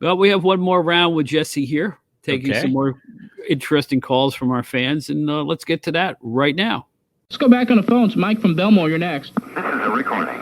Well, we have one more round with Jesse here, taking some more interesting calls from our fans, and let's get to that right now. Let's go back on the phones. Mike from Belmore, you're next. This is a recording.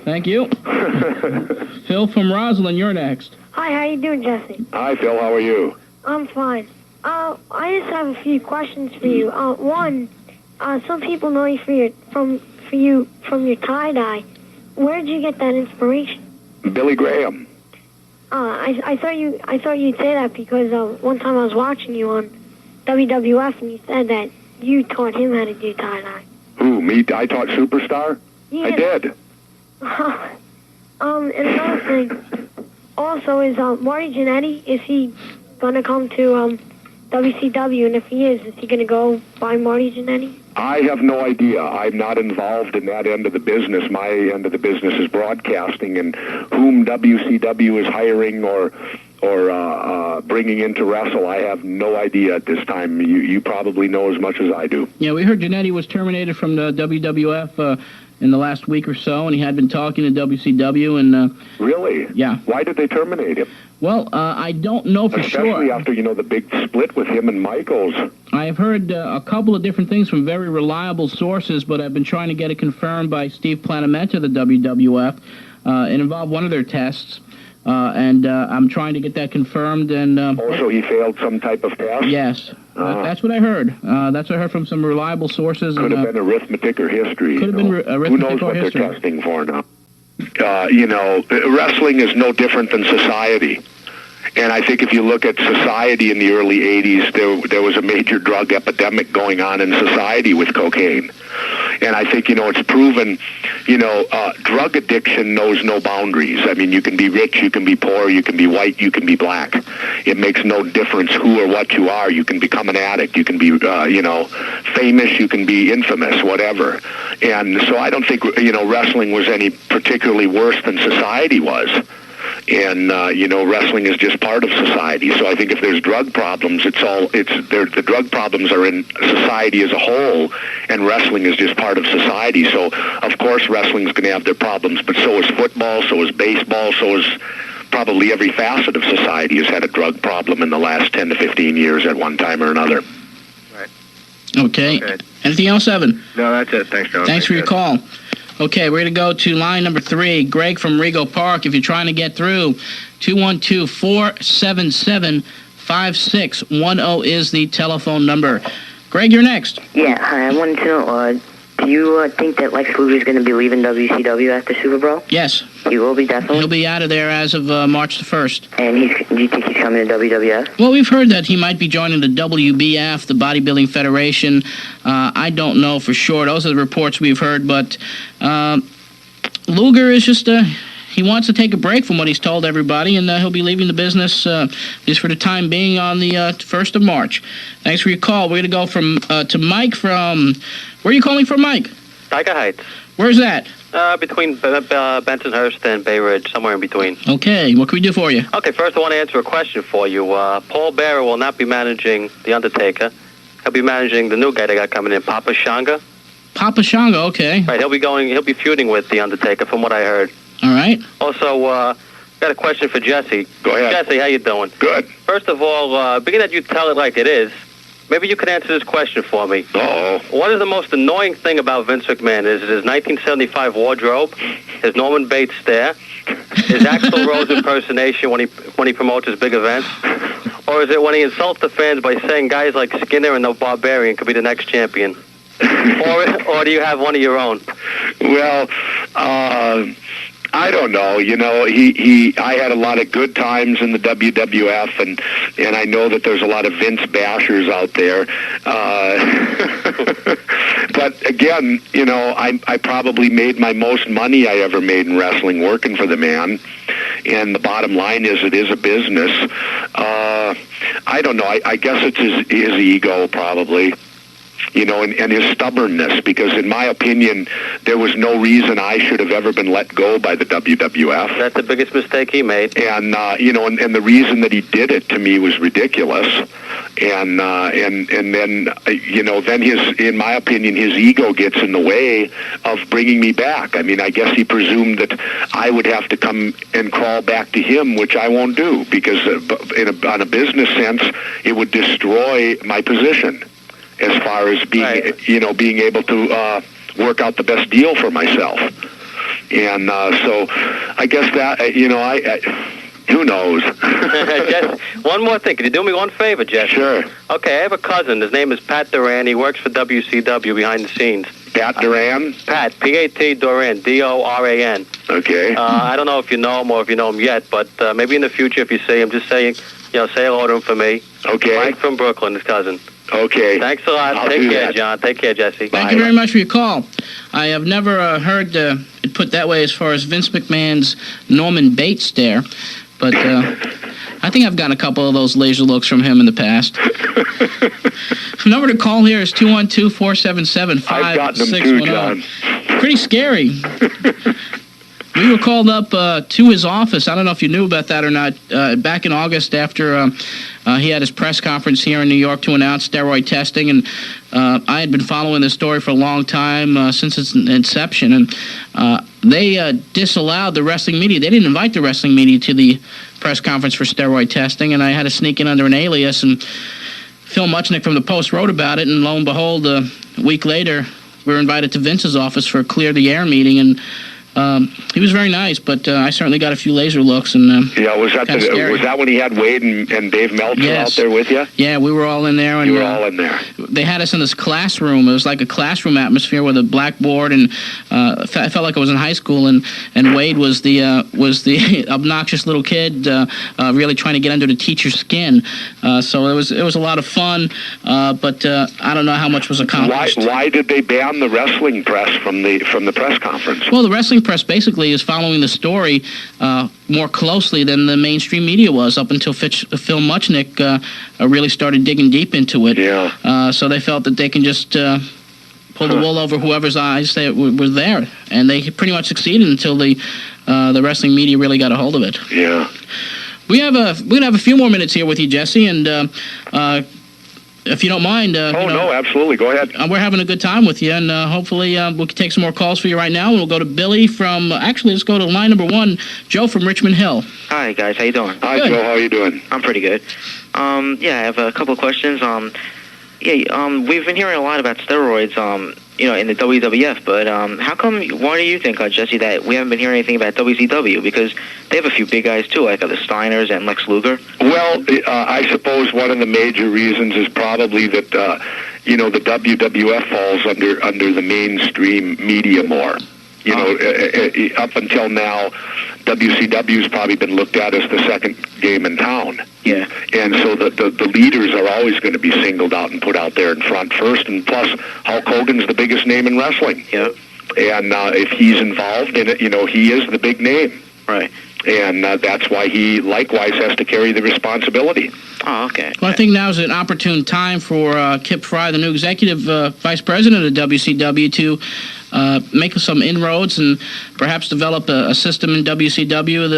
Thank you. Phil from Roslyn, you're next. Hi, how you doing, Jesse? Hi, Phil. How are you? I'm fine. I just have a few questions for you. One, some people know you from your tie-dye. Where did you get that inspiration? Billy Graham. I thought you'd say that because one time I was watching you on WWF and you said that you taught him how to do tie-dye. Who, me? I taught Superstar? Yeah. I did. And another thing, also, is Marty Jannetty, is he going to come to WCW? And if he is he going to go by Marty Jannetty? I have no idea. I'm not involved in that end of the business. My end of the business is broadcasting, and whom WCW is hiring or bringing in to wrestle, I have no idea at this time. You probably know as much as I do. Yeah, we heard Jannetty was terminated from the WWF in the last week or so, and he had been talking to WCW. And really? Yeah. Why did they terminate him? Well, I don't know for sure. Especially after, the big split with him and Michaels. I've heard a couple of different things from very reliable sources, but I've been trying to get it confirmed by Steve Planamenta, the WWF. It involved one of their tests, and I'm trying to get that confirmed. And also, he failed some type of test? Yes. That's what I heard. That's what I heard from some reliable sources. Could have been arithmetic or history. Could have been arithmetic. Who knows what history. They're testing for now? Wrestling is no different than society. And I think if you look at society in the early 80s, there was a major drug epidemic going on in society with cocaine. And I think, it's proven, drug addiction knows no boundaries. I mean, you can be rich, you can be poor, you can be white, you can be black. It makes no difference who or what you are. You can become an addict. You can be, famous, you can be infamous, whatever. And so I don't think, wrestling was any particularly worse than society was. And, wrestling is just part of society. So I think if there's drug problems, the drug problems are in society as a whole, and wrestling is just part of society. So, of course, wrestling's going to have their problems, but so is football, so is baseball, so is probably every facet of society has had a drug problem in the last 10 to 15 years at one time or another. Right. Okay. Anything else, Evan? No, that's it. Thanks, John. Thanks for your call. Okay, we're going to go to line number 3. Greg from Rego Park. If you're trying to get through, 212-477-5610 is the telephone number. Greg, you're next. Yeah, hi. I wanted to know, do you think that Lex Luger is going to be leaving WCW after Super Bowl? Yes. He will be, definitely? He'll be out of there as of March the 1st. And do you think he's coming to WWF? Well, we've heard that he might be joining the WBF, the Bodybuilding Federation. I don't know for sure. Those are the reports we've heard, but Luger is just... he wants to take a break from what he's told everybody, and he'll be leaving the business just for the time being on the 1st of March. Thanks for your call. We're going to go to Mike from... Where are you calling from, Mike? Tiger Heights. Where's that? Between Bensonhurst and Bay Ridge, somewhere in between. Okay, what can we do for you? Okay, first I want to answer a question for you. Paul Bearer will not be managing The Undertaker. He'll be managing the new guy they got coming in, Papa Shango. Papa Shango, okay. Right, he'll be feuding with The Undertaker, from what I heard. All right. Also, got a question for Jesse. Go ahead. Jesse, how you doing? Good. First of all, being that you tell it like it is, maybe you could answer this question for me. Uh-oh. What is the most annoying thing about Vince McMahon? Is it his 1975 wardrobe, his Norman Bates stare, his Axl Rose impersonation when he promotes his big events, or is it when he insults the fans by saying guys like Skinner and the Barbarian could be the next champion? or do you have one of your own? Well, I don't know. I had a lot of good times in the WWF, and I know that there's a lot of Vince bashers out there. But again, I probably made my most money I ever made in wrestling working for the man. And the bottom line is, it is a business. I don't know. I guess it's his ego, probably. And his stubbornness, because in my opinion, there was no reason I should have ever been let go by the WWF. That's the biggest mistake he made. And, and the reason that he did it to me was ridiculous. And then then in my opinion, his ego gets in the way of bringing me back. I mean, I guess he presumed that I would have to come and crawl back to him, which I won't do, because on a business sense, it would destroy my position as far as being being able to work out the best deal for myself. And so I guess that who knows? Jess, one more thing. Can you do me one favor, Jess? Sure. Okay, I have a cousin. His name is Pat Duran. He works for WCW behind the scenes. Pat Duran? Pat, P-A-T Duran, D-O-R-A-N. Okay. I don't know if you know him or if you know him yet, but maybe in the future if you see him, just say hello to him for me. Okay. Mike from Brooklyn, his cousin. Okay. Thanks a lot. Take care, John. Take care, Jesse. Thank you very much for your call. I have never heard it put that way as far as Vince McMahon's Norman Bates stare, but I think I've gotten a couple of those laser looks from him in the past. The number to call here is 212-477-5610. I've gotten them too, John. Pretty scary. We were called up to his office. I don't know if you knew about that or not. Back in August, after he had his press conference here in New York to announce steroid testing, and I had been following this story for a long time, since its inception, and they disallowed the wrestling media. They didn't invite the wrestling media to the press conference for steroid testing, and I had to sneak in under an alias, and Phil Muchnick from the Post wrote about it, and lo and behold, a week later, we were invited to Vince's office for a clear-the-air meeting, and he was very nice, but I certainly got a few laser looks. And was that when he had Wade and Dave Meltzer out there with you? Yeah, we were all in there. And, you were all in there. They had us in this classroom. It was like a classroom atmosphere with a blackboard, and I felt like I was in high school. And Wade was the obnoxious little kid, really trying to get under the teacher's skin. So it was a lot of fun, but I don't know how much was accomplished. Why did they ban the wrestling press from the press conference? Well, the wrestling press basically is following the story more closely than the mainstream media was up until Phil Muchnick really started digging deep into it. Yeah. So they felt that they can just pull the wool over whoever's eyes that were there, and they pretty much succeeded until the wrestling media really got a hold of it. Yeah. We're gonna have a few more minutes here with you, Jesse, and if you don't mind. No, absolutely. Go ahead. We're having a good time with you, and hopefully we can take some more calls for you right now. And we'll go to Billy from, let's go to line number 1, Joe from Richmond Hill. Hi, guys. How you doing? Hi, good. Joe. How are you doing? I'm pretty good. I have a couple of questions. We've been hearing a lot about steroids, in the WWF, but why do you think, Jesse, that we haven't been hearing anything about WCW? Because they have a few big guys, too, like the Steiners and Lex Luger. Well, I suppose one of the major reasons is probably that, the WWF falls under the mainstream media more. Up until now, WCW's probably been looked at as the second game in town. Yeah. And so the leaders are always going to be singled out and put out there in front first. And plus, Hulk Hogan's the biggest name in wrestling. Yeah. And if he's involved in it, he is the big name. Right. And that's why he likewise has to carry the responsibility. Oh, okay. Well, I think now is an opportune time for Kip Fry, the new executive vice president of WCW, to make some inroads and perhaps develop a system in WCW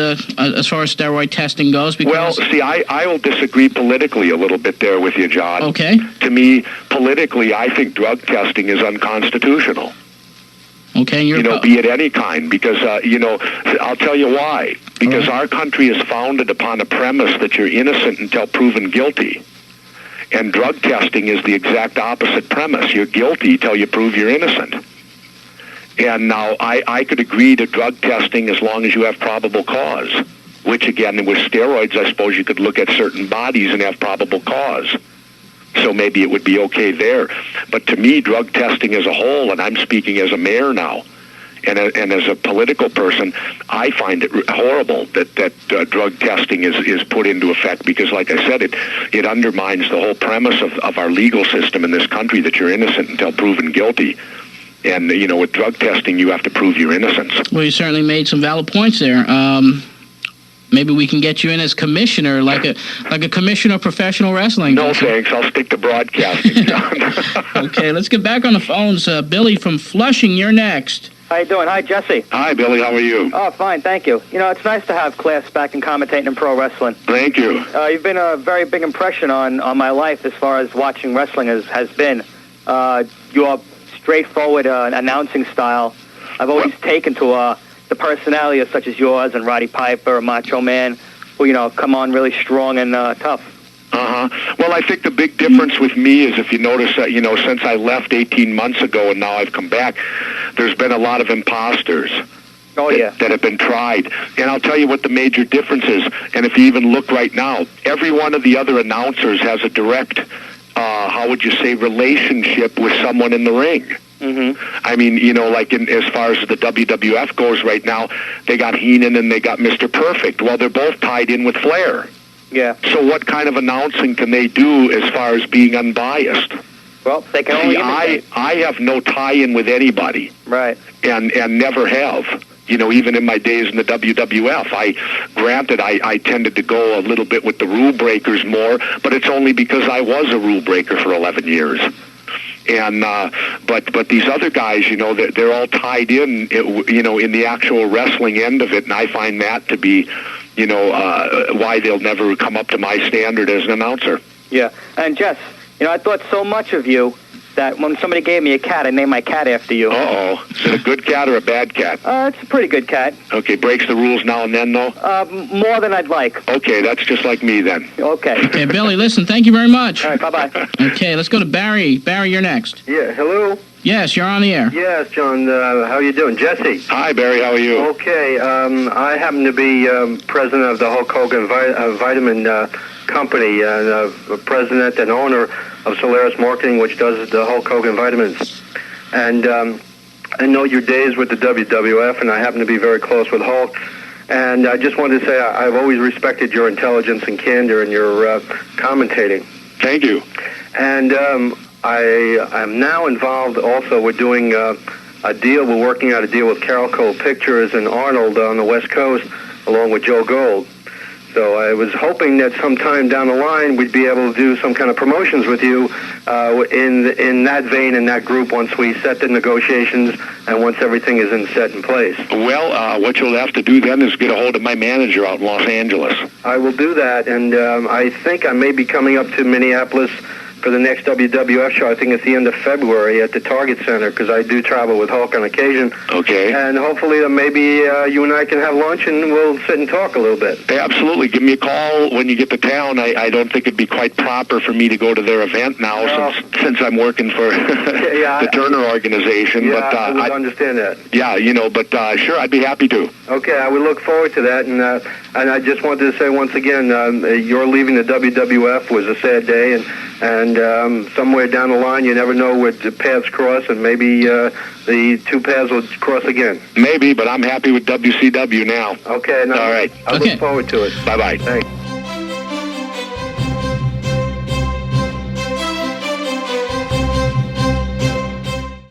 as far as steroid testing goes. Well, see, I will disagree politically a little bit there with you, John. Okay. To me, politically, I think drug testing is unconstitutional. Okay, be it any kind, because, I'll tell you why. Because our country is founded upon a premise that you're innocent until proven guilty. And drug testing is the exact opposite premise. You're guilty till you prove you're innocent. And now, I could agree to drug testing as long as you have probable cause, which, again, with steroids, I suppose you could look at certain bodies and have probable cause. So maybe it would be okay there. But to me, drug testing as a whole, and I'm speaking as a mayor now, and as a political person, I find it horrible that drug testing is put into effect because, like I said, it undermines the whole premise of our legal system in this country that you're innocent until proven guilty. And, with drug testing, you have to prove your innocence. Well, you certainly made some valid points there. Maybe we can get you in as commissioner, like a commissioner of professional wrestling. No, thanks. I'll stick to broadcasting, John. Okay, let's get back on the phones. Billy from Flushing, you're next. How you doing? Hi, Jesse. Hi, Billy. How are you? Oh, fine, thank you. You know, it's nice to have class back in commentating in pro wrestling. Thank you. You've been a very big impression on my life as far as watching wrestling has been. Your straightforward announcing style, I've always taken to the personalities such as yours and Roddy Piper, Macho Man, who, come on really strong and tough. Well, I think the big difference with me is if you notice that, since I left 18 months ago and now I've come back, there's been a lot of imposters that have been tried. And I'll tell you what the major difference is. And if you even look right now, every one of the other announcers has a direct, how would you say, relationship with someone in the ring. Mm-hmm. I mean, as far as the WWF goes right now, they got Heenan and they got Mr. Perfect. Well, they're both tied in with Flair. Yeah. So what kind of announcing can they do as far as being unbiased? Well, they can only I have no tie-in with anybody. Right. And never have. Even in my days in the WWF, I tended to go a little bit with the rule breakers more, but it's only because I was a rule breaker for 11 years. And but these other guys, they're all tied in, in the actual wrestling end of it, and I find that to be, why they'll never come up to my standard as an announcer. Yeah, and Jess, I thought so much of you that when somebody gave me a cat, I named my cat after you. Uh-oh. Is it a good cat or a bad cat? It's a pretty good cat. Okay, breaks the rules now and then, though? More than I'd like. Okay, that's just like me, then. Okay. Okay, Billy, listen, thank you very much. All right, bye-bye. Okay, let's go to Barry. Barry, you're next. Yeah, hello? Yes, you're on the air. Yes, John, how you doing? Jesse? Hi, Barry, how are you? Okay, I happen to be president of the Hulk Hogan Vitamin Company, president and owner of Solaris Marketing, which does the Hulk Hogan vitamins. And I know your days with the WWF, and I happen to be very close with Hulk. And I just wanted to say I've always respected your intelligence and candor in your commentating. Thank you. And I'm now involved also with doing a deal. We're working out a deal with Carol Cole Pictures and Arnold on the West Coast, along with Joe Gold. So I was hoping that sometime down the line we'd be able to do some kind of promotions with you in that vein, in that group, once we set the negotiations and once everything is set in place. Well, what you'll have to do then is get a hold of my manager out in Los Angeles. I will do that, and I think I may be coming up to Minneapolis for the next WWF show. I think it's the end of February at the Target Center, because I do travel with Hulk on occasion. Okay. And hopefully maybe you and I can have lunch and we'll sit and talk a little bit. Absolutely. Give me a call when you get to town. I don't think it'd be quite proper for me to go to their event now since I'm working for the Turner organization. Yeah, but, I would understand that. Yeah, but sure, I'd be happy to. Okay, I would look forward to that. And I just wanted to say once again, your leaving the WWF was a sad day, and somewhere down the line, you never know where the paths cross, and maybe the two paths will cross again. Maybe, but I'm happy with WCW now. Okay. All right. I look forward to it. Bye-bye. Thanks.